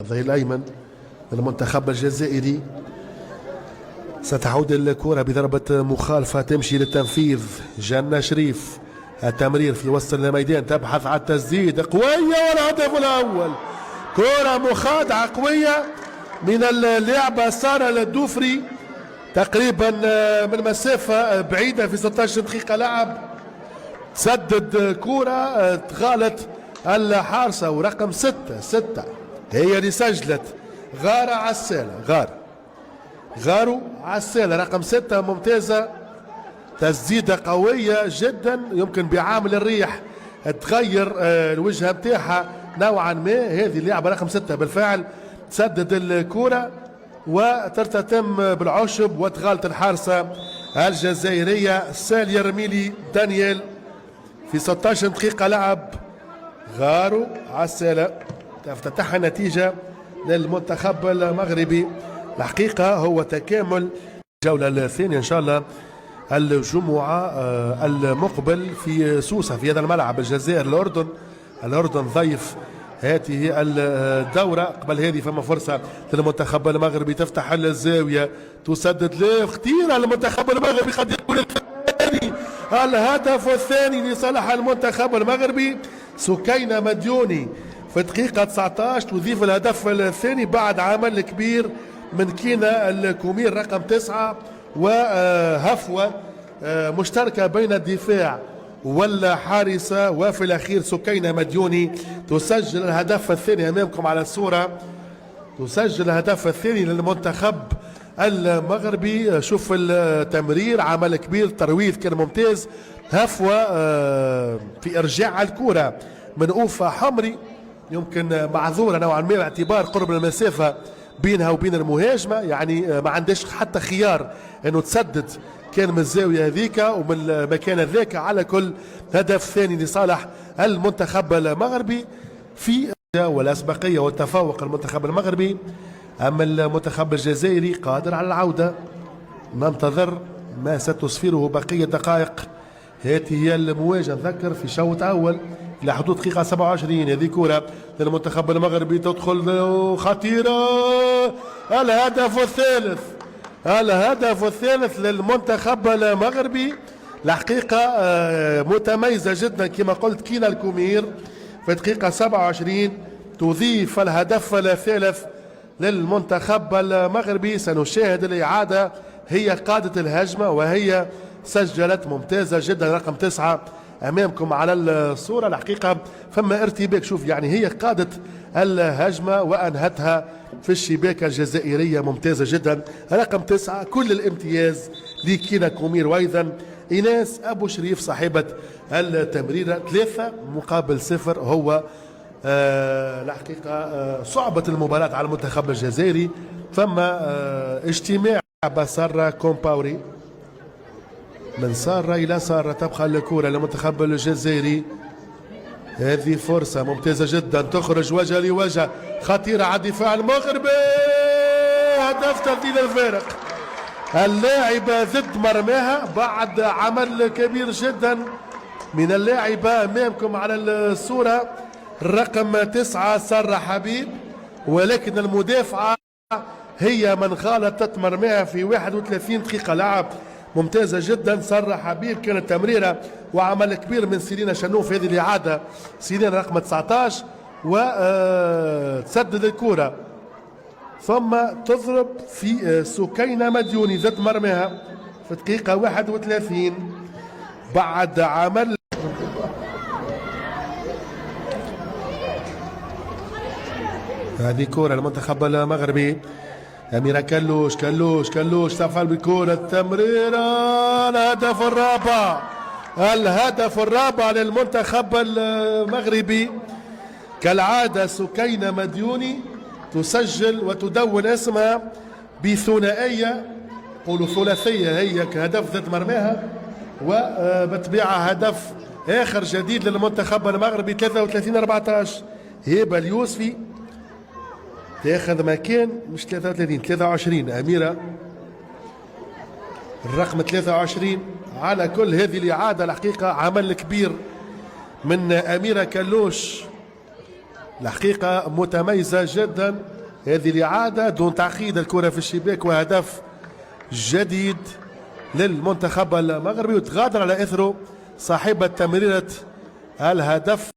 الظهير الأيمن للمنتخب الجزائري. ستعود الكرة بضربة مخالفة تمشي للتنفيذ. جنة شريف التمرير في وسط الميدان تبحث عن التسديد قوية والهدف الأول. كرة مخادعة قوية من اللاعب سارة الدوفري تقريبا من مسافة بعيدة في 16 دقيقة لعب. تسدد كرة تغالت الحارسة ورقم 6 هي اللي سجلت غارة عسالة. غارو عسالة رقم 6 ممتازة. تسديدة قوية جدا يمكن بعامل الريح تغير الوجهة متاعها نوعا ما. هذه اللاعبة رقم 6 بالفعل تسدد الكرة وترتتم بالعشب وتغالط الحارسة الجزائرية سالية رميلي دانيال في 16 دقيقة لعب. غارو عسالة تفتتح النتيجة للمنتخب المغربي. الحقيقة هو تكامل الجولة الثانية إن شاء الله الجمعة المقبل في سوسة في هذا الملعب. الجزائر الأردن ضيف هذه الدورة. قبل هذه فما فرصة للمنتخب المغربي تفتح الزاوية تسدد له خطيرة. المنتخب المغربي قد يكون الثاني. الهدف الثاني لصالح المنتخب المغربي. سكينة مديوني في الدقيقة 19 تضيف الهدف الثاني بعد عمل كبير من كينا الكومير رقم 9 وهفوة مشتركة بين الدفاع والحارسة. وفي الأخير سكينة مديوني تسجل الهدف الثاني أمامكم على الصورة. تسجل الهدف الثاني للمنتخب المغربي. شوف التمرير عمل كبير ترويض كان ممتاز. هفوة في إرجاع الكرة من أوفا حمري يمكن معذورة نوعا ما باعتبار قرب المسافة بينها وبين المهاجمة. يعني ما عندش حتى خيار انه تسدد كان من الزاوية هذيك ومن المكان ذاك. على كل هدف ثاني لصالح المنتخب المغربي في والأسبقية والتفوق المنتخب المغربي. أما المنتخب الجزائري قادر على العودة. ننتظر ما ستسفره بقية دقائق. هذه هي المواجهة نذكر في شوط أول إلى حدود دقيقة 27. هذه كرة للمنتخب المغربي تدخل خطيرة. الهدف الثالث للمنتخب المغربي. الحقيقة متميزة جدا كما قلت كينا الكومير في دقيقة 27 تضيف الهدف الثالث للمنتخب المغربي. سنشاهد الإعادة. هي قادة الهجمة وهي سجلت ممتازة جدا رقم 9 أمامكم على الصورة. الحقيقة فما ارتباك. شوف يعني هي قادت الهجمة وأنهتها في الشباكة الجزائرية ممتازة جدا رقم 9. كل الامتياز لكينا كومير وأيضا إيناس أبو شريف صاحبة التمريرة. 3-0 هو الحقيقة صعبة المباراة على المنتخب الجزائري. فما اجتماع بسارة كومباوري من سارة إلى سارة تبقى الكرة للمنتخب الجزائري. هذه فرصة ممتازة جدا تخرج وجه لوجه خطيرة على الدفاع المغربي. هدف تبديل الفارق. اللاعبة ضد مرماها بعد عمل كبير جدا من اللاعبة أمامكم على الصورة الرقم 9 سارة حبيب. ولكن المدافعة هي من غالطت مرماها في 31 دقيقة لعب. ممتازة جدا سارة حبيب. كانت تمريرة وعمل كبير من سيرينا شنوف. هذه الإعادة سيرينا رقم 19 وتسدد الكرة ثم تضرب في سكينة مديوني ذات مرماها في دقيقة 31 بعد عمل. هذه كرة المنتخب المغربي. أميرة كلوش تفعل بكرة التمريرة. الهدف الرابع للمنتخب المغربي. كالعادة سكينة مديوني تسجل وتدون اسمها بثنائية قولوا ثلاثية. هي كهدف ذات مرماها وبتبيعها هدف آخر جديد للمنتخب المغربي 33-14. هبة اليوسفي تاخذ مكان مش 23 أميرة الرقم 23. على كل هذه الإعادة الحقيقة عمل كبير من أميرة كلوش الحقيقة متميزة جدا هذه الإعادة دون تعقيد، الكرة في الشباك وهدف جديد للمنتخب المغربي، وتغادر على إثره صاحبة تمريرة الهدف.